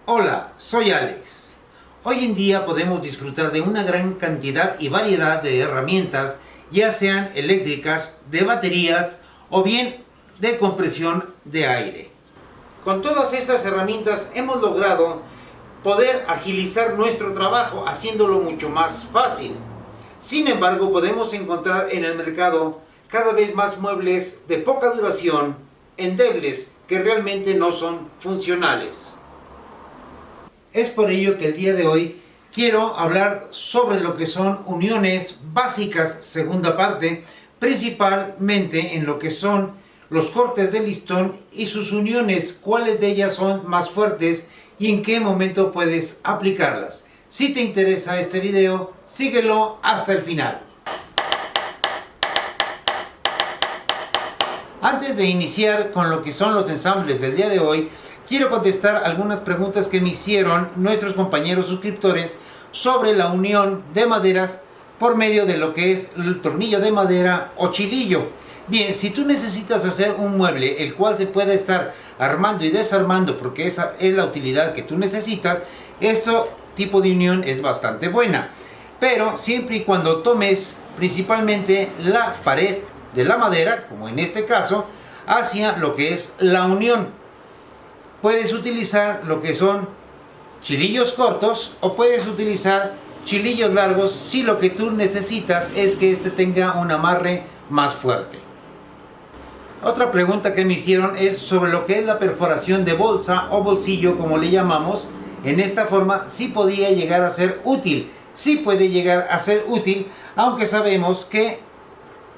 Hola, soy Alex. Hoy en día podemos disfrutar de una gran cantidad y variedad de herramientas, ya sean eléctricas, de baterías o bien de compresión de aire. Con todas estas herramientas hemos logrado poder agilizar nuestro trabajo, haciéndolo mucho más fácil. Sin embargo, podemos encontrar en el mercado cada vez más muebles de poca duración, endebles, que realmente no son funcionales. Es por ello que el día de hoy quiero hablar sobre lo que son uniones básicas, segunda parte, principalmente en lo que son los cortes de listón y sus uniones, cuáles de ellas son más fuertes y en qué momento puedes aplicarlas. Si te interesa este video, síguelo hasta el final. Antes de iniciar con lo que son los ensambles del día de hoy, quiero contestar algunas preguntas que me hicieron nuestros compañeros suscriptores sobre la unión de maderas por medio de lo que es el tornillo de madera o chilillo. Bien, si tú necesitas hacer un mueble el cual se puede estar armando y desarmando porque esa es la utilidad que tú necesitas, este tipo de unión es bastante buena. Pero siempre y cuando tomes principalmente la pared de la madera, como en este caso, hacia lo que es la unión. Puedes utilizar lo que son chilillos cortos o puedes utilizar chilillos largos si lo que tú necesitas es que este tenga un amarre más fuerte. Otra pregunta que me hicieron es sobre lo que es la perforación de bolsa o bolsillo, como le llamamos. En esta forma sí podía llegar a ser útil, sí puede llegar a ser útil, aunque sabemos que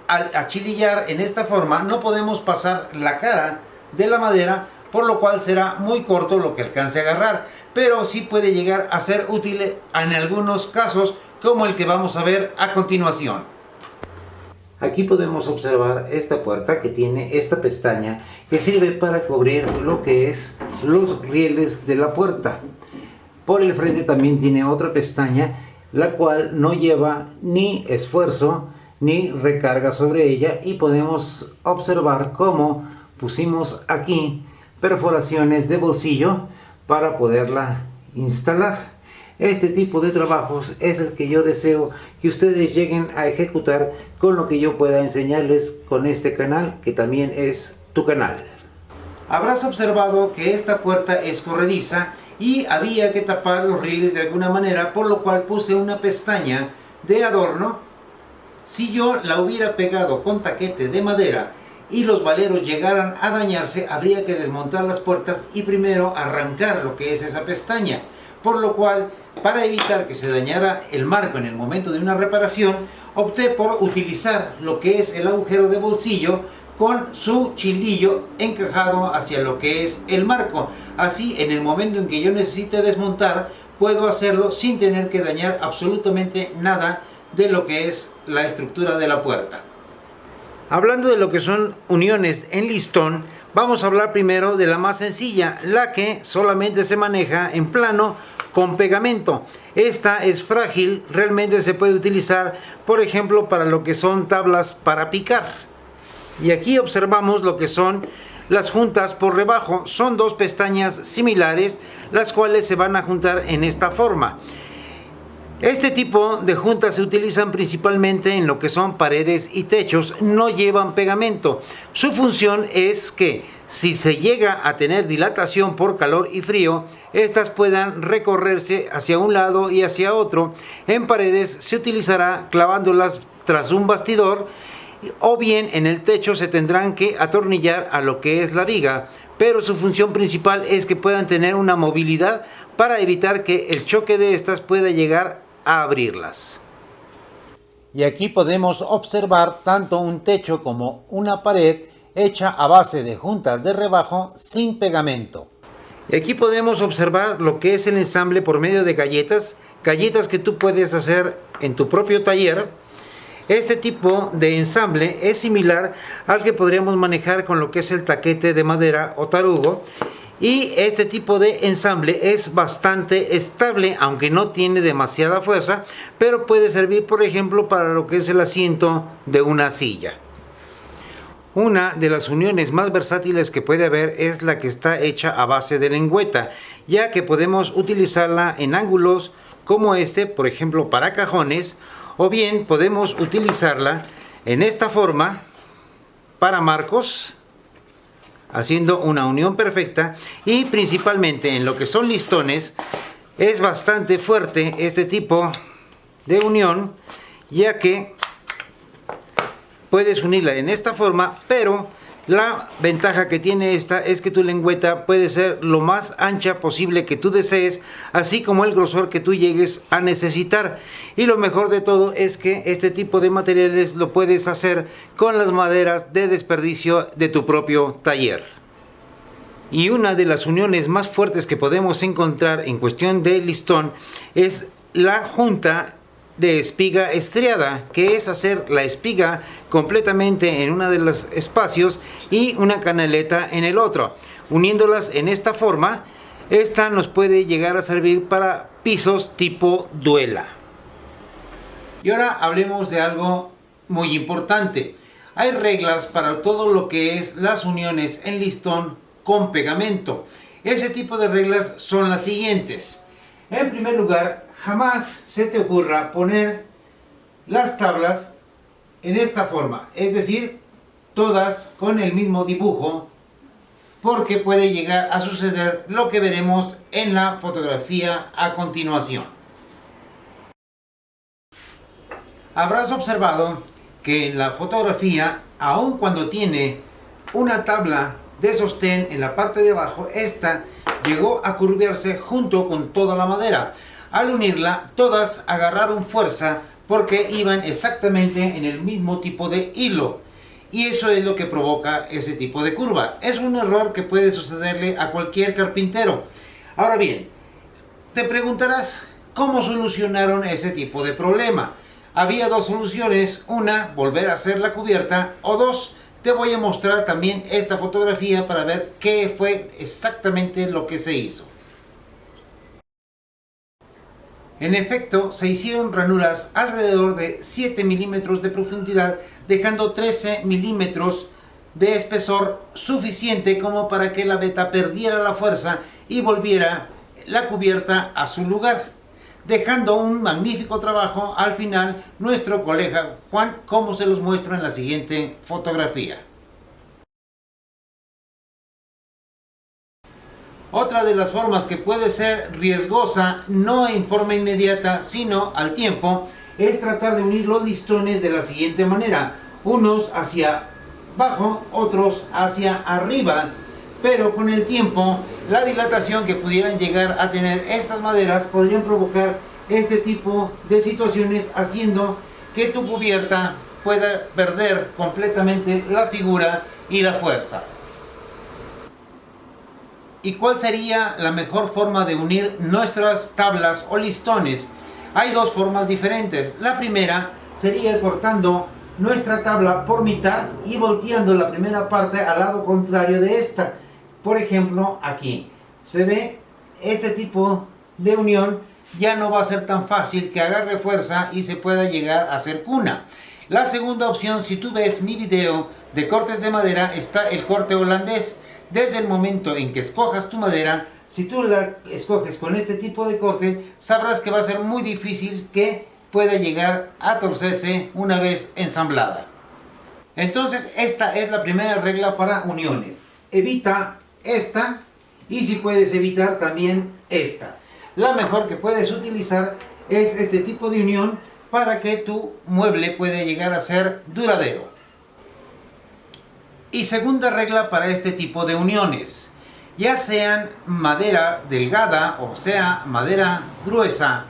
al achilillar en esta forma no podemos pasar la cara de la madera, por lo cual será muy corto lo que alcance a agarrar, pero sí puede llegar a ser útil en algunos casos, como el que vamos a ver a continuación. Aquí podemos observar esta puerta que tiene esta pestaña que sirve para cubrir lo que es los rieles de la puerta. Por el frente también tiene otra pestaña, la cual no lleva ni esfuerzo ni recarga sobre ella, y podemos observar cómo pusimos aquí perforaciones de bolsillo para poderla instalar. Este tipo de trabajos es el que yo deseo que ustedes lleguen a ejecutar con lo que yo pueda enseñarles con este canal, que también es tu canal. Habrás observado que esta puerta es corrediza y había que tapar los rieles de alguna manera, por lo cual puse una pestaña de adorno. Si yo la hubiera pegado con taquete de madera y los valeros llegaran a dañarse, habría que desmontar las puertas y primero arrancar lo que es esa pestaña. Por lo cual, para evitar que se dañara el marco en el momento de una reparación, opté por utilizar lo que es el agujero de bolsillo con su chilillo encajado hacia lo que es el marco. Así, en el momento en que yo necesite desmontar, puedo hacerlo sin tener que dañar absolutamente nada de lo que es la estructura de la puerta. Hablando de lo que son uniones en listón, vamos a hablar primero de la más sencilla, la que solamente se maneja en plano con pegamento. Esta es frágil, realmente se puede utilizar, por ejemplo, para lo que son tablas para picar. Y aquí observamos lo que son las juntas por debajo. Son dos pestañas similares, las cuales se van a juntar en esta forma. Este tipo de juntas se utilizan principalmente en lo que son paredes y techos, no llevan pegamento. Su función es que si se llega a tener dilatación por calor y frío, estas puedan recorrerse hacia un lado y hacia otro. En paredes se utilizará clavándolas tras un bastidor, o bien en el techo se tendrán que atornillar a lo que es la viga, pero su función principal es que puedan tener una movilidad para evitar que el choque de estas pueda llegar a abrirlas. Y aquí podemos observar tanto un techo como una pared hecha a base de juntas de rebajo sin pegamento. Y aquí podemos observar lo que es el ensamble por medio de galletas que tú puedes hacer en tu propio taller. Este tipo de ensamble es similar al que podríamos manejar con lo que es el taquete de madera o tarugo. Y este tipo de ensamble es bastante estable, aunque no tiene demasiada fuerza, pero puede servir, por ejemplo, para lo que es el asiento de una silla. Una de las uniones más versátiles que puede haber es la que está hecha a base de lengüeta, ya que podemos utilizarla en ángulos como este, por ejemplo para cajones, o bien podemos utilizarla en esta forma para marcos, haciendo una unión perfecta. Y principalmente en lo que son listones es bastante fuerte este tipo de unión, ya que puedes unirla en esta forma, pero la ventaja que tiene esta es que tu lengüeta puede ser lo más ancha posible que tú desees, así como el grosor que tú llegues a necesitar. Y lo mejor de todo es que este tipo de materiales lo puedes hacer con las maderas de desperdicio de tu propio taller. Y una de las uniones más fuertes que podemos encontrar en cuestión de listón es la junta de espiga estriada, que es hacer la espiga completamente en uno de los espacios y una canaleta en el otro. Uniéndolas en esta forma, esta nos puede llegar a servir para pisos tipo duela. Y ahora hablemos de algo muy importante. Hay reglas para todo lo que es las uniones en listón con pegamento. Ese tipo de reglas son las siguientes. En primer lugar, jamás se te ocurra poner las tablas en esta forma, es decir, todas con el mismo dibujo, porque puede llegar a suceder lo que veremos en la fotografía a continuación. Habrás observado que en la fotografía, aun cuando tiene una tabla de sostén en la parte de abajo, esta llegó a curvarse junto con toda la madera. Al unirla, todas agarraron fuerza porque iban exactamente en el mismo tipo de hilo. Y eso es lo que provoca ese tipo de curva. Es un error que puede sucederle a cualquier carpintero. Ahora bien, te preguntarás, ¿cómo solucionaron ese tipo de problema? Había dos soluciones. Una, volver a hacer la cubierta, o dos, te voy a mostrar también esta fotografía para ver qué fue exactamente lo que se hizo. En efecto, se hicieron ranuras alrededor de 7 milímetros de profundidad, dejando 13 milímetros de espesor, suficiente como para que la veta perdiera la fuerza y volviera la cubierta a su lugar, dejando un magnífico trabajo al final nuestro colega Juan, como se los muestro en la siguiente fotografía. Otra de las formas que puede ser riesgosa, no en forma inmediata, sino al tiempo, es tratar de unir los listones de la siguiente manera. Unos hacia abajo, otros hacia arriba. Pero con el tiempo, la dilatación que pudieran llegar a tener estas maderas podrían provocar este tipo de situaciones, haciendo que tu cubierta pueda perder completamente la figura y la fuerza. ¿Y cuál sería la mejor forma de unir nuestras tablas o listones? Hay dos formas diferentes. La primera sería cortando nuestra tabla por mitad y volteando la primera parte al lado contrario de esta. Por ejemplo, aquí se ve este tipo de unión. Ya no va a ser tan fácil que agarre fuerza y se pueda llegar a hacer cuna. La segunda opción, si tú ves mi video de cortes de madera, está el corte holandés. Desde el momento en que escojas tu madera, si tú la escoges con este tipo de corte, sabrás que va a ser muy difícil que pueda llegar a torcerse una vez ensamblada. Entonces, esta es la primera regla para uniones. Evita esta, y si puedes evitar también esta. La mejor que puedes utilizar es este tipo de unión para que tu mueble pueda llegar a ser duradero. Y segunda regla para este tipo de uniones, ya sean madera delgada o sea madera gruesa,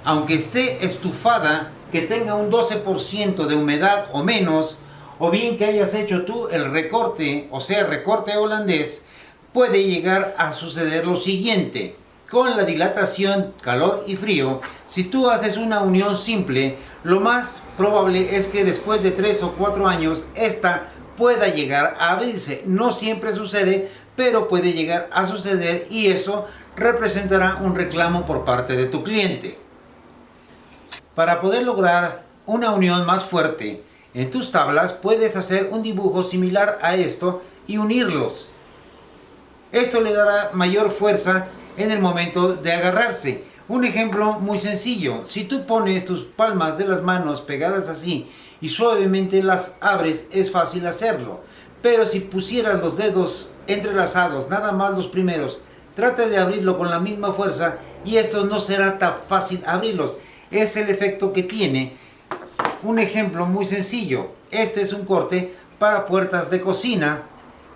aunque esté estufada, que tenga un 12% de humedad o menos, o bien que hayas hecho tú el recorte, o sea recorte holandés, puede llegar a suceder lo siguiente. Con la dilatación, calor y frío, si tú haces una unión simple, lo más probable es que después de 3 o 4 años esta pueda llegar a abrirse. No siempre sucede, pero puede llegar a suceder, y eso representará un reclamo por parte de tu cliente. Para poder lograr una unión más fuerte en tus tablas, puedes hacer un dibujo similar a esto y unirlos. Esto le dará mayor fuerza en el momento de agarrarse. Un ejemplo muy sencillo: si tú pones tus palmas de las manos pegadas así y suavemente las abres, es fácil hacerlo. Pero si pusieras los dedos entrelazados, nada más los primeros, trata de abrirlo con la misma fuerza y esto no será tan fácil abrirlos. Es el efecto que tiene. Un ejemplo muy sencillo: este es un corte para puertas de cocina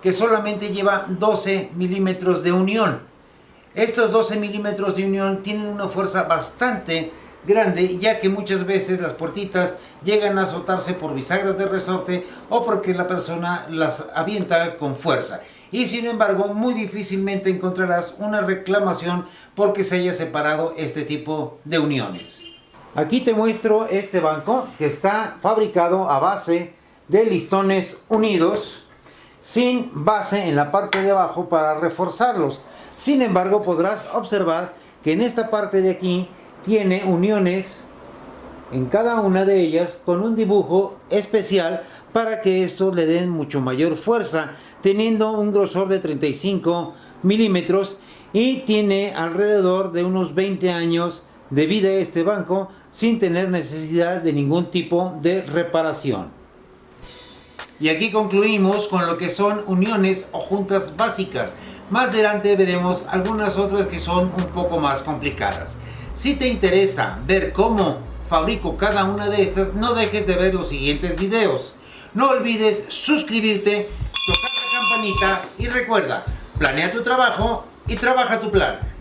que solamente lleva 12 milímetros de unión. Estos 12 milímetros de unión tienen una fuerza bastante grande, ya que muchas veces las puertitas llegan a azotarse por bisagras de resorte o porque la persona las avienta con fuerza. Y sin embargo, muy difícilmente encontrarás una reclamación porque se haya separado este tipo de uniones. Aquí te muestro este banco que está fabricado a base de listones unidos, sin base en la parte de abajo para reforzarlos. Sin embargo, podrás observar que en esta parte de aquí tiene uniones en cada una de ellas con un dibujo especial para que estos le den mucho mayor fuerza, teniendo un grosor de 35 milímetros y tiene alrededor de unos 20 años de vida este banco sin tener necesidad de ningún tipo de reparación. Y aquí concluimos con lo que son uniones o juntas básicas. Más adelante veremos algunas otras que son un poco más complicadas. Si te interesa ver cómo fabrico cada una de estas, no dejes de ver los siguientes videos. No olvides suscribirte, tocar la campanita y recuerda, planea tu trabajo y trabaja tu plan.